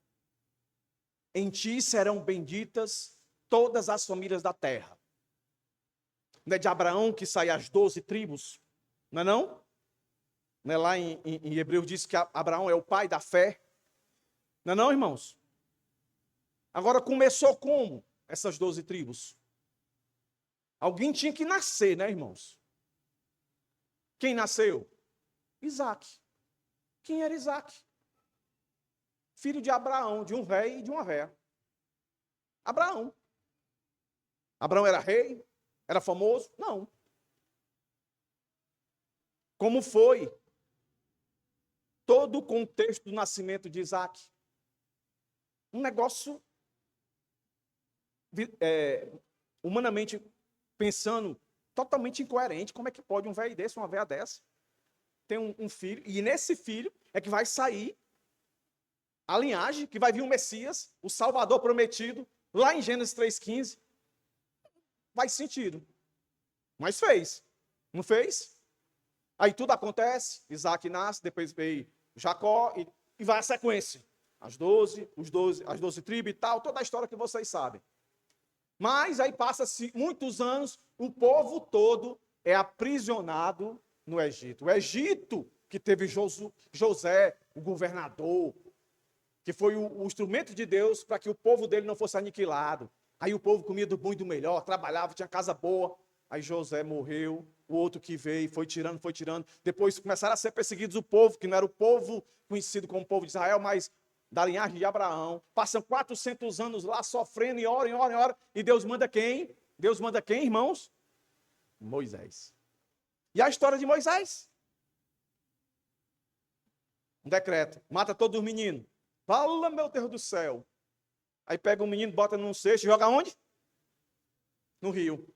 Em ti serão benditas todas as famílias da terra. Não é de Abraão que saem as 12 tribos? Não é não? Não é lá em Hebreus diz que Abraão é o pai da fé? Não é não, irmãos? Agora começou como? Essas 12 tribos. Alguém tinha que nascer, né, irmãos? Quem nasceu? Isaac. Quem era Isaac? Filho de Abraão, de um rei e de uma véia. Abraão. Abraão era rei? Era famoso? Não. Como foi todo o contexto do nascimento de Isaac? Um negócio, humanamente pensando, totalmente incoerente. Como é que pode um velho desse, uma velha dessa, ter um filho? E nesse filho é que vai sair a linhagem, que vai vir o Messias, o Salvador prometido, lá em Gênesis 3,15. Faz sentido. Mas fez. Não fez? Aí tudo acontece, Isaac nasce, depois veio Jacó, e vai a sequência. As 12 tribos e tal, toda a história que vocês sabem. Mas aí passa-se muitos anos, o povo todo é aprisionado no Egito. O Egito, que teve José, o governador, que foi o instrumento de Deus para que o povo dele não fosse aniquilado. Aí o povo comia do bom e do melhor, trabalhava, tinha casa boa. Aí José morreu, o outro que veio, foi tirando. Depois começaram a ser perseguidos o povo, que não era o povo conhecido como povo de Israel, mas da linhagem de Abraão. Passam 400 anos lá sofrendo e ora. E Deus manda quem? Deus manda quem, irmãos? Moisés. E a história de Moisés? Um decreto. Mata todos os meninos. Fala, meu Deus do céu. Aí pega o menino, bota num cesto e joga onde? No rio.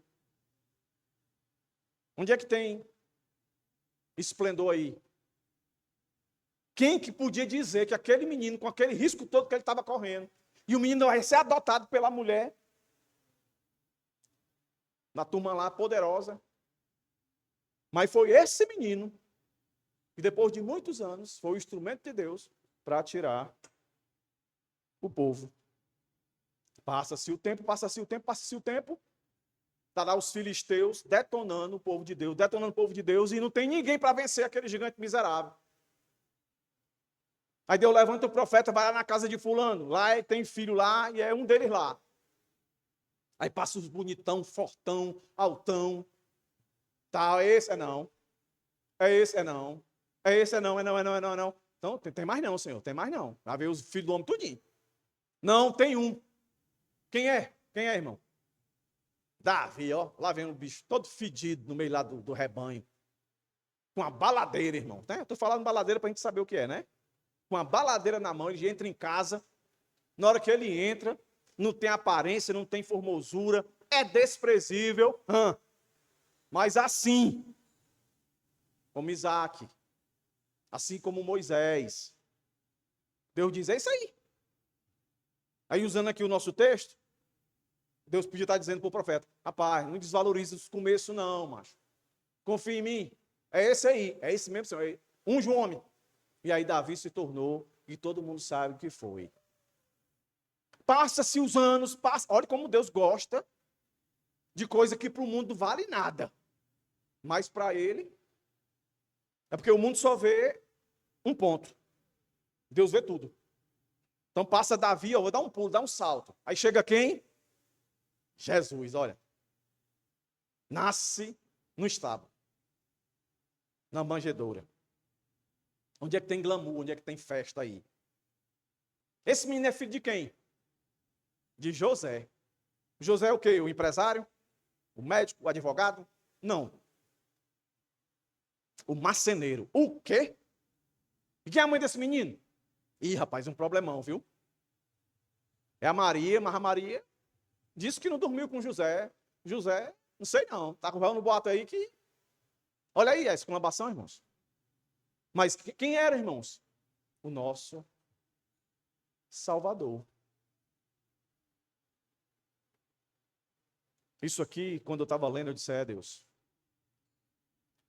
Onde é que tem esplendor aí? Quem que podia dizer que aquele menino, com aquele risco todo que ele estava correndo, e o menino vai ser adotado pela mulher, na turma lá poderosa, mas foi esse menino que depois de muitos anos foi o instrumento de Deus para tirar o povo. Passa-se o tempo, está lá os filisteus detonando o povo de Deus, e não tem ninguém para vencer aquele gigante miserável. Aí Deus levanta o profeta, vai lá na casa de fulano, lá tem filho lá, e é um deles lá. Aí passa os bonitão, fortão, altão, tal, esse é não, é não. Então, tem mais não, Senhor, tem mais não. Lá vem os filhos do homem tudinho. Não, tem um. Quem é, irmão? Davi, ó, lá vem um bicho todo fedido no meio lá do rebanho. Com uma baladeira, irmão. Estou falando baladeira para a gente saber o que é, né? Com uma baladeira na mão, ele entra em casa. Na hora que ele entra, não tem aparência, não tem formosura, é desprezível. Mas assim, como Isaac, assim como Moisés, Deus diz, é isso aí. Aí, usando aqui o nosso texto, Deus podia estar dizendo para o profeta, rapaz, não desvalorize os começos não, macho. Confia em mim. É esse aí, é esse mesmo, Senhor. Unge um homem. E aí Davi se tornou, e todo mundo sabe o que foi. Passa-se os anos, olha como Deus gosta de coisa que para o mundo vale nada. Mas para ele, é porque o mundo só vê um ponto. Deus vê tudo. Então passa Davi, eu vou dar um pulo, dar um salto. Aí chega quem? Jesus, olha. Nasce no estábulo. Na manjedoura. Onde é que tem glamour? Onde é que tem festa aí? Esse menino é filho de quem? De José. José é o quê? O empresário? O médico? O advogado? Não. O marceneiro. O quê? E quem é a mãe desse menino? Ih, rapaz, um problemão, viu? É a Maria, mas a Maria disse que não dormiu com José. José, não sei não. Tá com o véu no boato aí que... Olha aí a exclamação, irmãos. Mas quem era, irmãos? O nosso Salvador. Isso aqui, quando eu estava lendo, eu disse, Deus,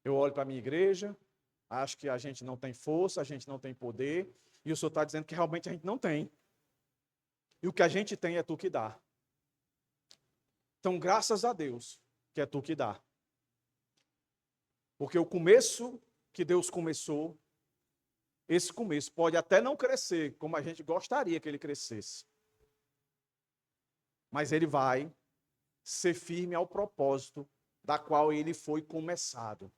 eu olho para a minha igreja, acho que a gente não tem força, a gente não tem poder, e o Senhor está dizendo que realmente a gente não tem. E o que a gente tem é tu que dá. Então, graças a Deus, que é tu que dá. Porque o começo que Deus começou, esse começo pode até não crescer como a gente gostaria que ele crescesse. mas ele vai ser firme ao propósito da qual ele foi começado.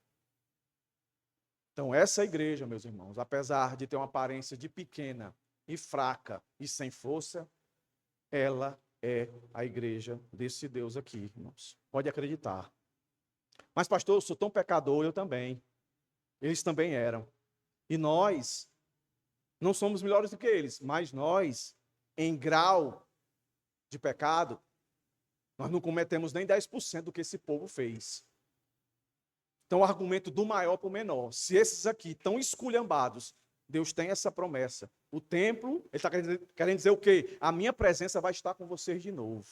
Então, essa igreja, meus irmãos, apesar de ter uma aparência de pequena e fraca e sem força, ela é a igreja desse Deus aqui, irmãos. Pode acreditar. Mas, pastor, eu sou tão pecador, eu também. Eles também eram. E nós não somos melhores do que eles, mas nós, em grau de pecado, nós não cometemos nem 10% do que esse povo fez. Então, o argumento do maior para o menor. Se esses aqui estão esculhambados, Deus tem essa promessa. O templo, ele está querendo dizer o quê? A minha presença vai estar com vocês de novo.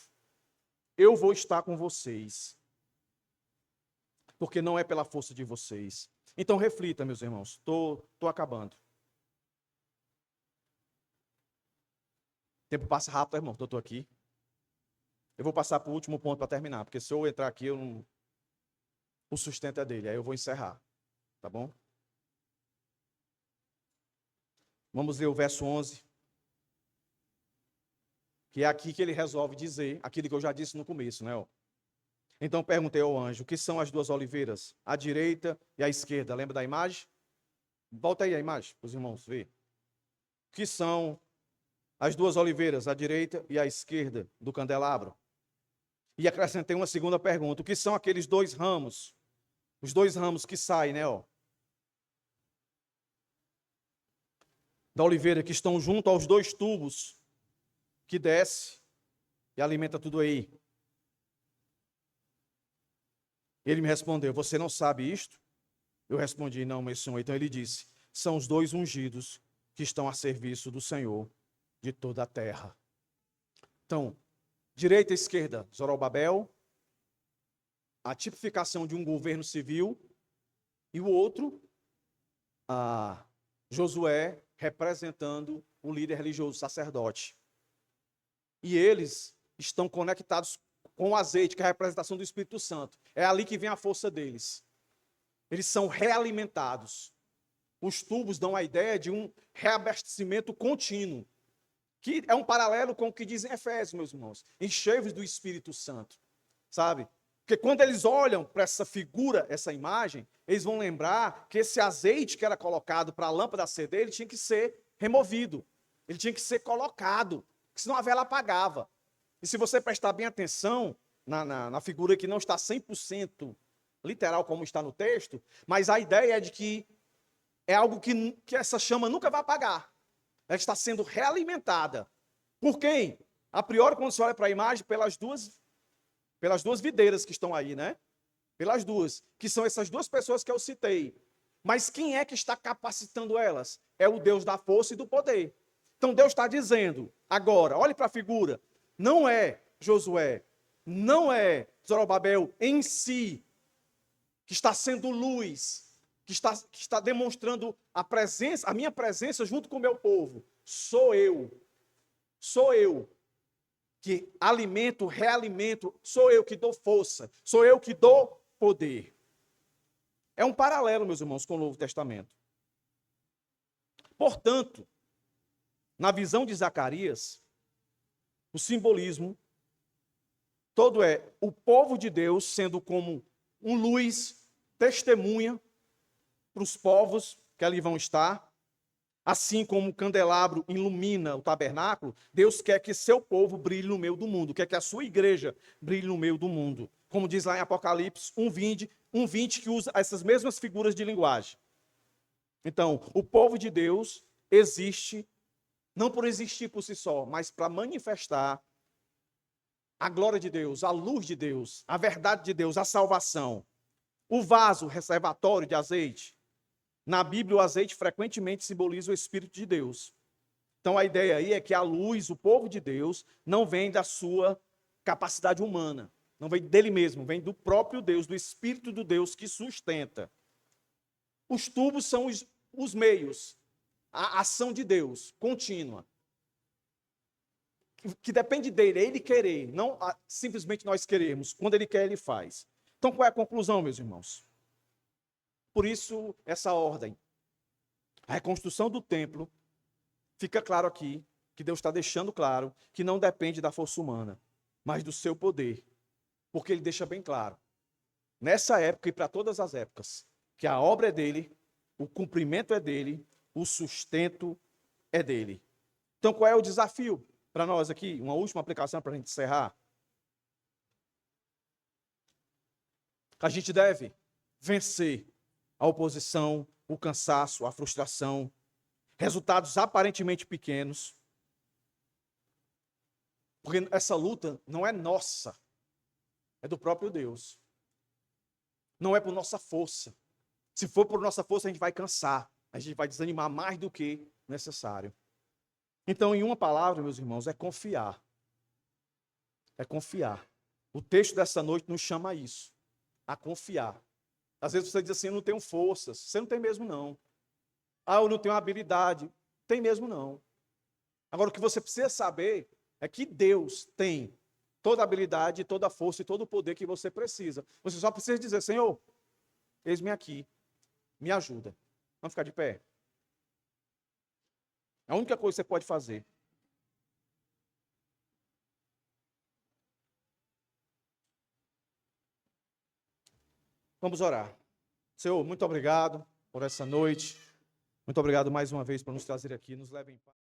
Eu vou estar com vocês. Porque não é pela força de vocês. Então, reflita, meus irmãos. Estou acabando. O tempo passa rápido, irmão. Estou aqui. Eu vou passar para o último ponto para terminar. Porque se eu entrar aqui, eu não... o sustento é dele. Aí eu vou encerrar. Tá bom? Vamos ler o verso 11. Que é aqui que ele resolve dizer aquilo que eu já disse no começo, né? Então perguntei ao anjo, o que são as duas oliveiras? A direita e a esquerda. Lembra da imagem? Volta aí a imagem, para os irmãos verem. O que são as duas oliveiras, a direita e a esquerda do candelabro? E acrescentei uma segunda pergunta. O que são aqueles dois ramos? Os dois ramos que saem, né? Da oliveira, que estão junto aos dois tubos que desce e alimenta tudo aí. Ele me respondeu, você não sabe isto? Eu respondi, não, meu senhor. Então ele disse, são os dois ungidos que estão a serviço do Senhor de toda a terra. Então, direita e esquerda, Zorobabel, a tipificação de um governo civil, e o outro, Josué, representando o líder religioso, o sacerdote. E eles estão conectados com o azeite, que é a representação do Espírito Santo. É ali que vem a força deles. Eles são realimentados. Os tubos dão a ideia de um reabastecimento contínuo, que é um paralelo com o que diz em Efésios, meus irmãos, enchei-vos do Espírito Santo, sabe? Porque quando eles olham para essa figura, essa imagem, eles vão lembrar que esse azeite que era colocado para a lâmpada acender, ele tinha que ser removido, ele tinha que ser colocado, senão a vela apagava. E se você prestar bem atenção na figura que não está 100% literal como está no texto, mas a ideia é de que é algo que essa chama nunca vai apagar. Ela está sendo realimentada. Por quem? A priori, quando você olha para a imagem, pelas duas videiras que estão aí, né? Pelas duas, que são essas duas pessoas que eu citei. Mas quem é que está capacitando elas? É o Deus da força e do poder. Então Deus está dizendo, agora, olhe para a figura, não é Josué, não é Zorobabel em si, que está sendo luz, que está demonstrando a minha presença junto com o meu povo. Sou eu que alimento, realimento, sou eu que dou força, sou eu que dou poder. É um paralelo, meus irmãos, com o Novo Testamento. Portanto, na visão de Zacarias, o simbolismo todo é o povo de Deus sendo como um luz, testemunha para os povos que ali vão estar. Assim como o candelabro ilumina o tabernáculo, Deus quer que seu povo brilhe no meio do mundo, quer que a sua igreja brilhe no meio do mundo. Como diz lá em Apocalipse 1:20, que usa essas mesmas figuras de linguagem. Então, o povo de Deus existe, não por existir por si só, mas para manifestar a glória de Deus, a luz de Deus, a verdade de Deus, a salvação. O vaso reservatório de azeite. Na Bíblia, o azeite frequentemente simboliza o Espírito de Deus. Então, a ideia aí é que a luz, o povo de Deus, não vem da sua capacidade humana, não vem dele mesmo, vem do próprio Deus, do Espírito do Deus que sustenta. Os tubos são os meios, a ação de Deus contínua, que depende dele, é ele querer, não simplesmente nós queremos. Quando ele quer, ele faz. Então, qual é a conclusão, meus irmãos? Por isso, essa ordem. A reconstrução do templo, fica claro aqui, que Deus está deixando claro, que não depende da força humana, mas do seu poder. Porque ele deixa bem claro, nessa época e para todas as épocas, que a obra é dele, o cumprimento é dele, o sustento é dele. Então, qual é o desafio para nós aqui? Uma última aplicação para a gente encerrar. A gente deve vencer a oposição, o cansaço, a frustração, resultados aparentemente pequenos. Porque essa luta não é nossa, é do próprio Deus. Não é por nossa força. Se for por nossa força, a gente vai cansar, a gente vai desanimar mais do que necessário. Então, em uma palavra, meus irmãos, é confiar. É confiar. O texto dessa noite nos chama a isso, a confiar. Às vezes você diz assim, eu não tenho forças. Você não tem mesmo, não. Ah, eu não tenho habilidade. Tem mesmo, não. Agora, o que você precisa saber é que Deus tem toda a habilidade, toda a força e todo o poder que você precisa. Você só precisa dizer, Senhor, eis-me aqui, me ajuda. Vamos ficar de pé. É a única coisa que você pode fazer. Vamos orar. Senhor, muito obrigado por essa noite. Muito obrigado mais uma vez por nos trazer aqui. Nos leve em paz.